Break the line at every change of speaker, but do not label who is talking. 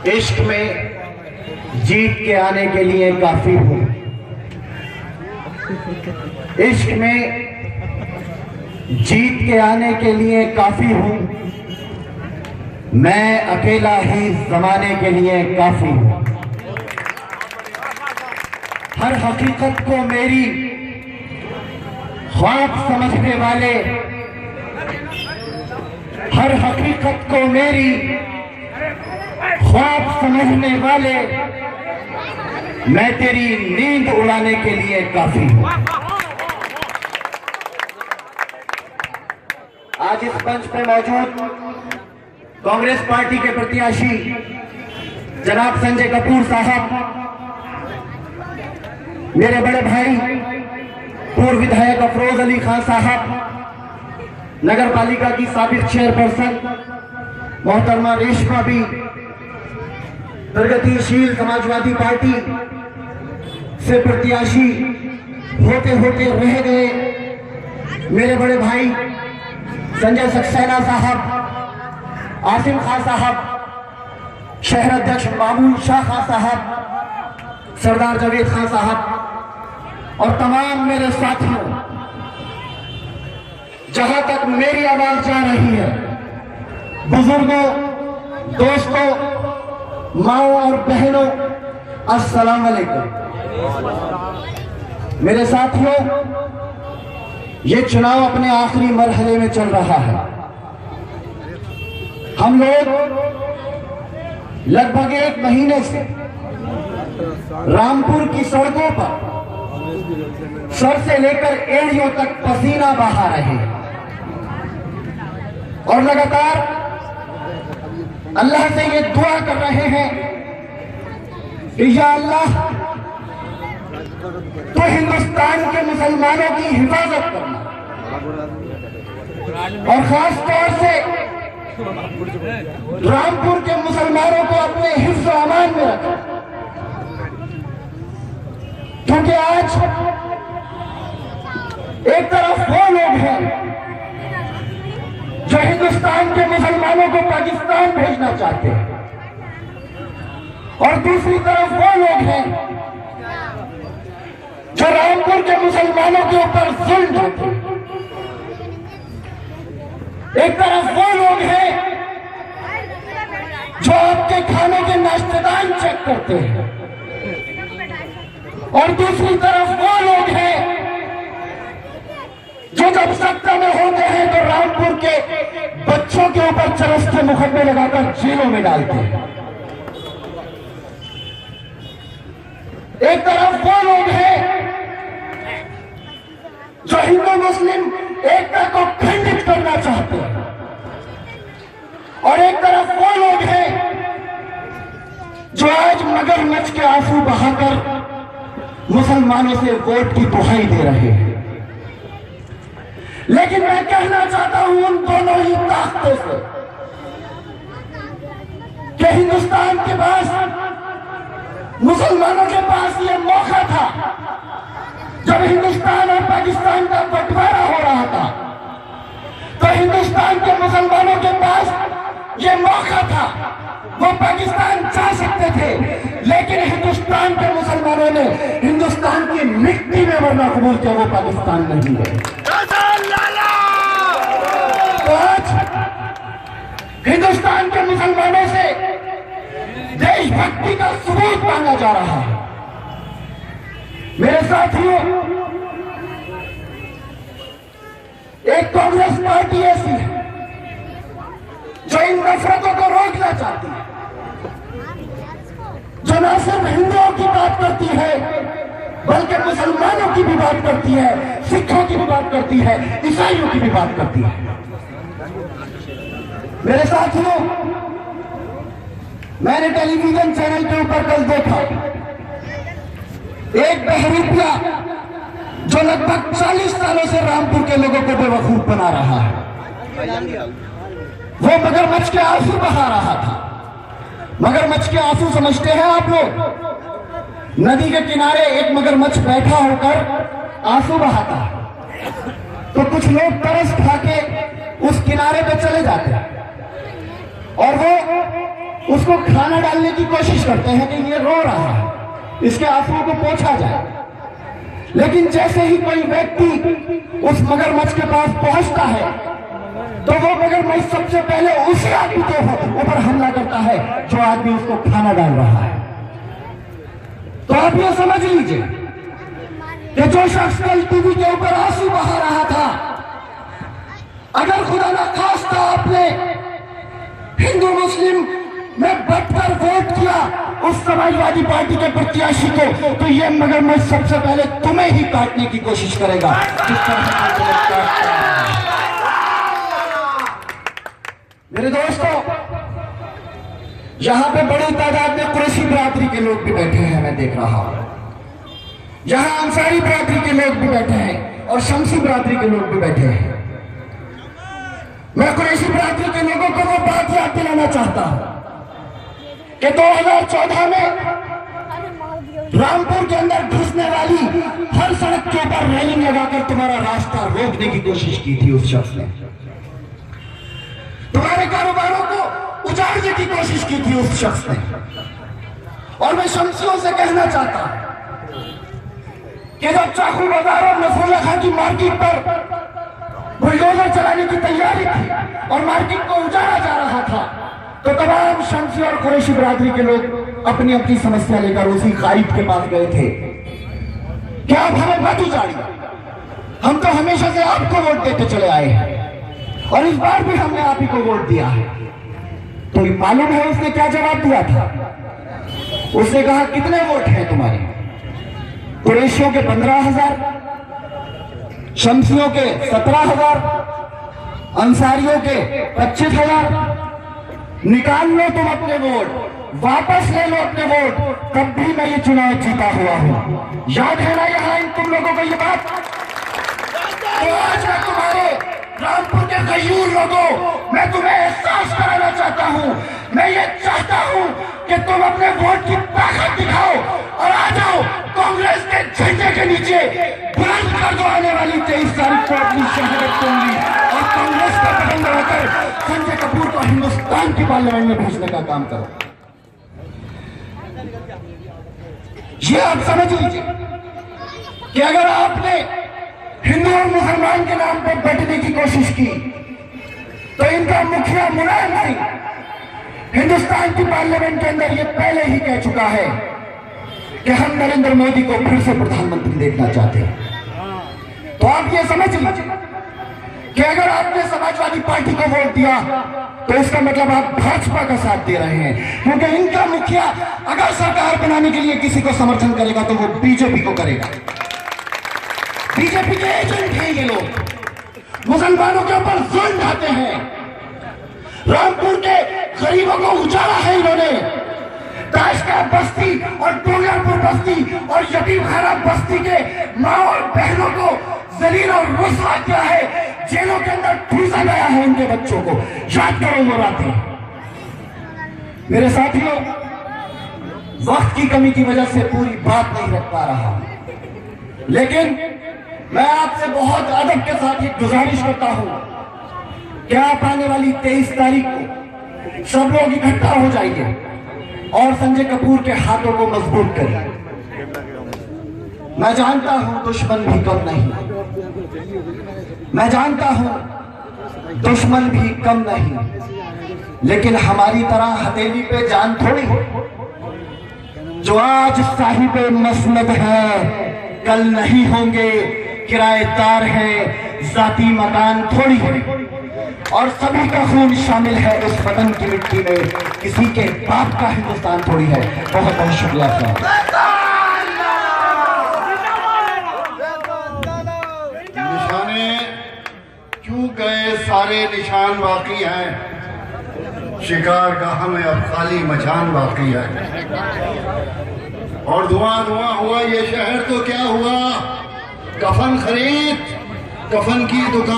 इश्क में जीत के आने के लिए काफी हूँ, इश्क में जीत के आने के लिए काफी हूँ, मैं अकेला ही जमाने के लिए काफी हूँ। हर हकीकत को मेरी ख्वाब समझने वाले, हर हकीकत को मेरी ख्वाब समझने वाले, मैं तेरी नींद उड़ाने के लिए काफी हूं। आज इस मंच पे मौजूद कांग्रेस पार्टी के प्रत्याशी जनाब संजय कपूर साहब, मेरे बड़े भाई पूर्व विधायक अफरोज अली खान साहब, नगर पालिका की साबिक चेयरपर्सन मोहतरमा रेशमा भी, प्रगतिशील समाजवादी पार्टी से प्रत्याशी होते होते रह गए मेरे बड़े भाई संजय सक्सेना साहब, आसिम खान साहब, शहर अध्यक्ष मामून शाह खान साहब, सरदार जावेद खान साहब और तमाम मेरे साथियों, जहां तक मेरी आवाज जा रही है, बुजुर्गों, दोस्तों, माओ और बहनों, अस्सलाम वालेकुम। मेरे साथियों, ये चुनाव अपने आखिरी मरहले में चल रहा है। हम लोग लगभग 1 महीने से रामपुर की सड़कों पर सर से लेकर एड़ियों तक पसीना बहा रहे हैं और लगातार अल्लाह से ये दुआ कर रहे हैं कि या अल्लाह, तो हिंदुस्तान के मुसलमानों की हिफाजत करना और खास तौर से रामपुर के मुसलमानों को अपने हिफ्ज़ व अमान में रखना, क्योंकि आज एक तरफ वो लोग हैं जो हिंदुस्तान के मुसलमानों को पाकिस्तान भेजना चाहते हैं और दूसरी तरफ वो लोग हैं जो रामपुर के मुसलमानों के ऊपर जुल्म ढाते हैं। एक तरफ वो लोग हैं जो आपके खाने के नाश्तेदान चेक करते हैं और दूसरी तरफ वो लोग हैं जो जब सत्ता में होते हैं तो रामपुर के बच्चों के ऊपर चरस के मुकदमे लगाकर जेलों में डालते हैं। एक तरफ वो लोग हैं जो हिंदू मुस्लिम एकता को खंडित करना चाहते हैं और एक तरफ वो लोग हैं जो आज मगरमच्छ के आंसू बहाकर मुसलमानों से वोट की दुहाई दे रहे हैं। लेकिन मैं कहना चाहता हूं उन दोनों ही ताकतों से कि हिंदुस्तान के पास, मुसलमानों के पास ये मौका था जब हिंदुस्तान और पाकिस्तान का बंटवारा हो रहा था, तो हिंदुस्तान के मुसलमानों के पास ये मौका था, वो पाकिस्तान जा सकते थे, लेकिन हिंदुस्तान के मुसलमानों ने हिंदुस्तान की मिट्टी में मरना कबूल किया, वो पाकिस्तान नहीं है। तो आज हिंदुस्तान के मुसलमानों से देशभक्ति का सबूत मांगा जा रहा है। मेरे साथियों, एक कांग्रेस पार्टी ऐसी है जो इन नफरतों को रोकना चाहती है, जो न सिर्फ हिंदुओं की बात करती है बल्कि मुसलमानों की भी बात करती है, सिखों की भी बात करती है, ईसाइयों की भी बात करती है। मेरे साथियों, मैंने टेलीविजन चैनल के ऊपर कल देखा एक बहरूपिया जो लगभग 40 सालों से रामपुर के लोगों को बेवकूफ बना रहा है, वो मगरमच्छ के आंसू बहा रहा था। मगरमच्छ के आंसू समझते हैं आप लोग? नदी के किनारे एक मगरमच्छ बैठा होकर आंसू बहाता है, तो कुछ लोग तरस खा के उस किनारे पे चले जाते हैं और वो उसको खाना डालने की कोशिश करते हैं कि ये रो रहा है, इसके आंसुओं को पोंछा जाए। लेकिन जैसे ही कोई व्यक्ति उस मगरमच्छ के पास पहुंचता है तो वो मगरमच्छ सबसे पहले उसी आदमी के ऊपर हमला करता है जो आदमी उसको खाना डाल रहा है। तो आप ये समझ लीजिए कि जो शख्स कल टीवी के ऊपर आंसू बहा रहा था, अगर खुदा ना खास्ता आपने हिंदू मुस्लिम में बंटकर वोट किया उस समाजवादी पार्टी के प्रत्याशी को, तो ये मगरमच्छ सबसे पहले तुम्हें ही काटने की कोशिश करेगा। मेरे दोस्तों, यहां पे बड़ी तादाद में कुरैशी बरादरी के लोग भी बैठे हैं, मैं देख रहा हूं। यहां अंसारी बरादरी के लोग भी बैठे हैं और शमसी बरादरी के लोग भी बैठे हैं। मैं कुरैशी बरादरी के लोगों को वो बात याद दिलाना चाहता हूं कि 2014 में रामपुर के अंदर घुसने वाली हर सड़क के ऊपर रेलिंग लगाकर तुम्हारा रास्ता रोकने की कोशिश की थी उस शख्स ने। तुम्हारे कारोबारों को उजाड़ने की कोशिश की थी उस शख्स ने। और मैं शमसियों से कहना चाहता हूं कि जब चाकू बाजार और नफरुल्लाह खां की मार्केट पर बुलडोजर चलाने की तैयारी थी और मार्केट को उजाड़ा जा रहा था, तो तमाम शमसी और कुरैशी बरादरी के लोग अपनी अपनी समस्या लेकर उसी कायद के पास गए थे कि आप हमें मत उजाड़िए, हम तो हमेशा से आपको वोट देते चले आए हैं और इस बार भी हमने आप ही को वोट दिया है। तो मालूम है उसने क्या जवाब दिया था? उसने कहा कितने वोट हैं तुम्हारे? कुरैशियों के 15,000, शमसियों के 17,000, अंसारियों के 25,000। निकाल लो तुम अपने वोट, वापस ले लो अपने वोट, तब भी मैं ये चुनाव जीता हुआ हूं। याद है ना यहाँ इन तुम लोगों को ये बात? तो आज मैं तुम्हारे रामपुर के गयूर लोगों, मैं तुम्हें एहसास कराना चाहता हूं। मैं ये चाहता हूं कि तुम अपने वोट की ताकत दिखाओ और आ जाओ कांग्रेस के झंडे के नीचे, बुलंद कर दो आने वाली 23 तारीख को अपनी शहादत दूंगी और कांग्रेस का बटन दबाकर संजय कपूर को हिंदुस्तान की पार्लियामेंट में भेजने का काम करो। ये आप समझ लीजिए कि अगर आपने हिंदू और मुसलमान के नाम पर बैठने की कोशिश की तो इनका मुखिया मुलायम सिंह हिंदुस्तान की पार्लियामेंट के अंदर ये पहले ही कह चुका है कि हम नरेंद्र मोदी को फिर से प्रधानमंत्री देखना चाहते हैं। तो आप ये समझ लीजिए कि अगर आपने समाजवादी पार्टी को वोट दिया तो इसका मतलब आप भाजपा का साथ दे रहे हैं, क्योंकि इनका मुखिया अगर सरकार बनाने के लिए किसी को समर्थन करेगा तो वो बीजेपी को करेगा। बीजेपी के एजेंट हैं ये लोग, मुसलमानों के ऊपर जुल्म ढाते हैं, रामपुर के गरीबों को उजाड़ा है इन्होंने, ताशका बस्ती और डोंगरपुर बस्ती और यतीमखाना बस्ती के माँ और बहनों को जलील और रुसवा किया है, जेलों के अंदर ठूसा गया है उनके बच्चों को। याद करो वो रातें। मेरे साथियों, वक्त की कमी की वजह से पूरी बात नहीं रख पा रहा, लेकिन मैं आपसे बहुत अदब के साथ एक गुजारिश करता हूं कि आप आने वाली 23 तारीख को सब लोग इकट्ठा हो जाइए और संजय कपूर के हाथों को मजबूत करिए। मैं जानता हूं दुश्मन भी कम नहीं, मैं जानता हूं दुश्मन भी कम नहीं, लेकिन हमारी तरह हथेली पे जान थोड़ी। जो आज साहिब मसनद है कल नहीं होंगे, किराएदार है जाती मकान थोड़ी है, और सभी का खून शामिल है उस वतन की मिट्टी में, किसी के बाप का हिंदुस्तान थोड़ी है। बहुत बहुत शुक्रिया साहब।
निशाने क्यों गए, सारे निशान बाकी हैं, शिकार गाह में अब खाली मचान बाकी है। और धुआं धुआं हुआ ये शहर तो क्या हुआ, कफन खरीद, कफन की दुकान